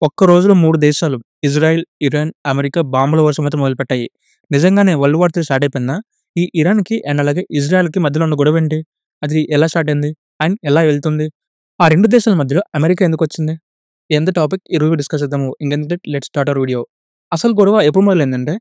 ఒక్క రోజులో 3 దేశాలు ఇజ్రాయెల్, ఇరాన్, అమెరికా బాంబుల వర్షం అయితే మొదలుపెట్టాయి. నిజంగానే వరల్డ్ వార్ 3 స్టార్ట్ అయిపోయిందా? ఈ ఇరాన్‌కి అండ్ అలాగే ఇజ్రాయెల్‌కి మధ్యలో ఉన్న గొడవేంటి? అది ఎలా స్టార్ట్ అయింది? అండ్ ఎలా వెళ్తుంది? ఆ 2 దేశాల మధ్యలో అమెరికా ఎందుకొచ్చింది? ఎంత టాపిక్ ఈరోజు డిస్కస్ చేద్దాము. ఇంకెందుకంటే లెట్స్ స్టార్ట్ అవర్ వీడియో. అసలు గొడవ ఎప్పుడు మొదలైందంటే,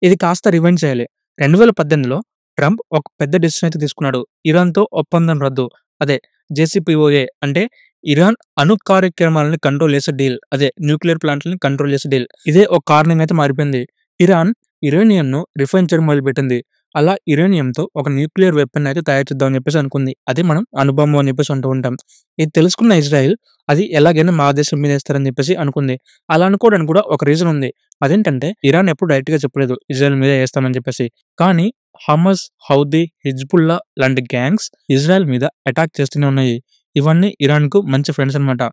ఇది కాస్త రివైండ్ చేయాలి. 2018లో ట్రంప్ ఒక పెద్ద డెసిషన్ అయితే తీసుకున్నాడు. ఇరాన్‌తో ఒప్పందం రద్దు. అదే జేసీపీఓఏ అంటే ఇరాన్ అణు కార్యక్రమాలను కంట్రోల్ చేసే డీల్. అదే న్యూక్లియర్ ప్లాంట్‌లని కంట్రోల్ చేసే డీల్. ఇదే ఒక కారణంగా అయితే మారిపోయింది. ఇరాన్ యురేనియంను రిఫైన్ చేయడం మొదలుపెట్టింది. అలా యురేనియంతో ఒక న్యూక్లియర్ వెపన్ అయితే తయారు చేద్దాం అని చెప్పేసి అనుకుంది. అదే మనం అణుబాంబు అని చెప్పేసి అంటూ ఉంటాం. ఇది తెలుసుకున్న ఇజ్రాయెల్ అది ఎలాగైనా మా దేశం మీద ఏస్తారని చెప్పేసి అనుకుంది. అలా అనుకోవడానికి కూడా ఒక రీజన్ ఉంది. అదేంటంటే ఇరాన్ ఎప్పుడు డైరెక్ట్‌గా చెప్పలేదు ఇజ్రాయెల్ మీద ఏస్తామని చెప్పేసి. కానీ హమస్, హౌదీ, హిజ్బుల్లా లాంటి గ్యాంగ్స్ ఇజ్రాయెల్ మీద అటాక్ చేస్తూనే ఉన్నాయి. ఇవన్నీ ఇరాన్‌కు మంచి ఫ్రెండ్స్ అన్నమాట.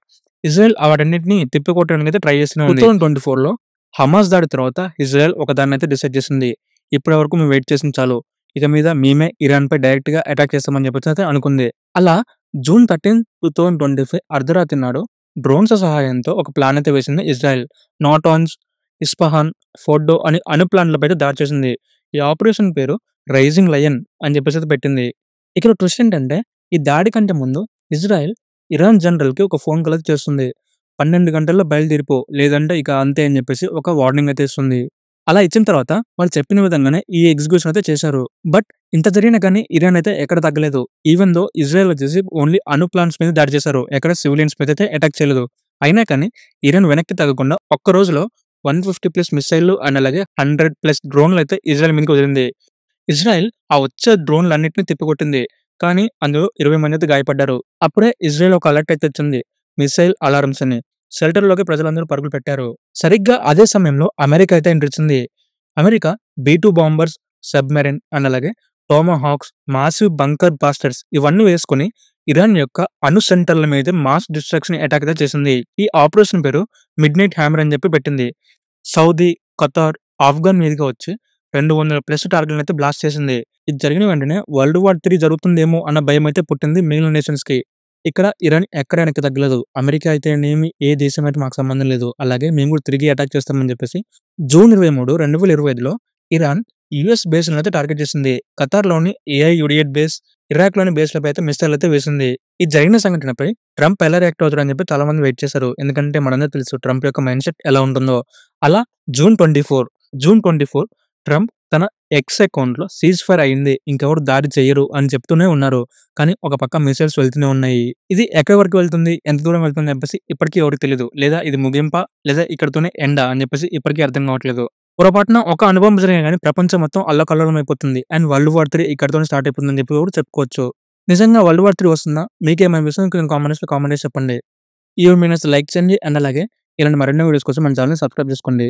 ఇజ్రాయెల్ వాటన్నిటిని తిప్పికొట్టడానికైతే ట్రై చేస్తూనే ఉంది. 2024లో హమాస్ దాడి తర్వాత ఇజ్రాయెల్ ఒకదాన్నైతే డిసైడ్ చేసింది. ఇప్పటి వరకు మేము వెయిట్ చేసింది చాలు. ఇక మీద మేమే ఇరాన్‌పై డైరెక్ట్‌గా అటాక్ చేస్తామని చెప్పేసి అయితే అనుకుంది. అలా జూన్ 13, 2025 అర్ధరాత్రి నాడు డ్రోన్స్ సహాయంతో ఒక ప్లాన్ అయితే వేసింది ఇజ్రాయెల్. నాటాన్స్, ఇస్ఫహాన్, ఫోర్డో అని అణు ప్లాంట్లపై అయితే దాడి చేసింది. ఈ ఆపరేషన్ పేరు రైజింగ్ లయన్ అని చెప్పేసి అయితే పెట్టింది. ఇక్కడ ట్విస్ట్ ఏంటంటే ఈ దాడి కంటే ముందు ఇజ్రాయెల్ ఇరాన్ జనరల్‌కి ఒక ఫోన్ కాల్ అయితే చేస్తుంది. 12 గంటల్లో బయలుదేరిపో లేదంటే ఇక అంతే అని చెప్పేసి ఒక వార్నింగ్ అయితే ఇస్తుంది. అలా ఇచ్చిన తర్వాత వాళ్ళు చెప్పిన విధంగానే ఈ ఎగ్జిక్యూషన్ అయితే చేశారు. బట్ ఇంత జరిగినా కానీ ఇరాన్ అయితే ఎక్కడ తగ్గలేదు. ఈవెన్ దో ఇజ్రాయెల్ వచ్చేసి ఓన్లీ అణు ప్లాంట్స్ మీద దాడి చేశారు. ఎక్కడ సివిలియన్స్ మీద అయితే అటాక్ చేయలేదు. అయినా కానీ ఇరాన్ వెనక్కి తగ్గకుండా ఒక్క రోజులో 150+ మిసైల్‌లు అండ్ అలాగే 100+ డ్రోన్‌లు అయితే ఇజ్రాయెల్ మీదకి వదిలింది. ఇజ్రాయెల్ ఆ వచ్చే డ్రోన్‌లన్నిటిని తిప్పికొట్టింది. కానీ అందులో 20 మంది అయితే గాయపడ్డారు. అప్పుడే ఇజ్రాయెల్ ఒక అలర్ట్ అయితే ఇచ్చింది. మిసైల్ అలార్మ్స్ అని. షెల్టర్‌లోకి ప్రజలందరూ పరుగులు పెట్టారు. సరిగ్గా అదే సమయంలో అమెరికా అయితే ఎంట్రీ ఇచ్చింది. America B-2 bombers, submarine and అలాగే టోమాహాక్స్, మాసివ్ బంకర్ బాస్టర్స్ ఇవన్నీ వేసుకొని ఇరాన్ యొక్క అణు సెంటర్‌ల మీద మాస్ డిస్ట్రక్షన్ అటాక్ అయితే చేసింది. ఈ ఆపరేషన్ పేరు మిడ్‌నైట్ హ్యామర్ అని చెప్పి పెట్టింది. సౌదీ, ఖతార్, ఆఫ్ఘన్ మీదుగా వచ్చి 200+ టార్గెట్‌లను అయితే బ్లాస్ట్ చేసింది. ఇది జరిగిన వెంటనే వరల్డ్ వార్ 3 జరుగుతుందేమో అన్న భయమైతే పుట్టింది మిగిలిన నేషన్స్‌కి. ఇక్కడ ఇరాన్ ఎక్కడ వెనక్కి తగ్గలేదు. అమెరికా అయితేనేమి ఏ దేశం అయితే మాకు సంబంధం లేదు. అలాగే మేము కూడా తిరిగి అటాక్ చేస్తామని చెప్పేసి జూన్ 23, 2025లో ఇరాన్ యూఎస్ బేస్‌లను అయితే టార్గెట్ చేసింది. ఖతార్‌లోని ఏఐ యుడియట్ బేస్, ఇరాక్‌లోని బేస్‌లపై అయితే మిసైల్ అయితే వేసింది. ఈ జరిగిన సంఘటనపై ట్రంప్ ఎలా రియాక్ట్ అవుతాడని చెప్పి చాలా మంది వెయిట్ చేశారు. ఎందుకంటే మనందరికీ తెలుసు ట్రంప్ యొక్క మైండ్ సెట్ ఎలా ఉంటుందో. అలా జూన్ 24 ట్రంప్ తన ఎక్స్ అకౌంట్‌లో సీజ్ ఫైర్ అయింది. ఇంకెవరు దాడి చెయ్యరు అని చెప్తూనే ఉన్నారు. కానీ ఒక పక్క మిసైల్స్ వెళ్తూనే ఉన్నాయి. ఇది ఎక్కడి వరకు వెళ్తుంది? ఎంత దూరం వెళ్తుంది అని చెప్పేసి ఇప్పటికీ ఎవరికీ తెలీదు. లేదా ఇది ముగింపా? లేదా ఇక్కడితోనే ఎండా? అని చెప్పేసి ఇప్పటికీ అర్థం కావట్లేదు. పొరపాటున ఒక అనుభవం జరిగినా గాని ప్రపంచం మొత్తం అల్లకల్లోలం అయిపోతుంది. అండ్ వరల్డ్ వార్ 3 ఇక్కడితోనే స్టార్ట్ అయిపోతుందని చెప్పి కూడా చెప్పుకోవచ్చు. నిజంగా వరల్డ్ వార్ 3 వస్తుందా? మీకేమనిపిస్తుందో కింద కామెంట్స్‌లో కామెంట్ చేసి చెప్పండి. ఈ వీడియో మీకు నచ్చితే లైక్ చేయండి. అండ్ అలాగే ఇలాంటి మరిన్ని వీడియోస్ కోసం మన ఛానెల్‌ని సబ్స్క్రైబ్ చేసుకోండి.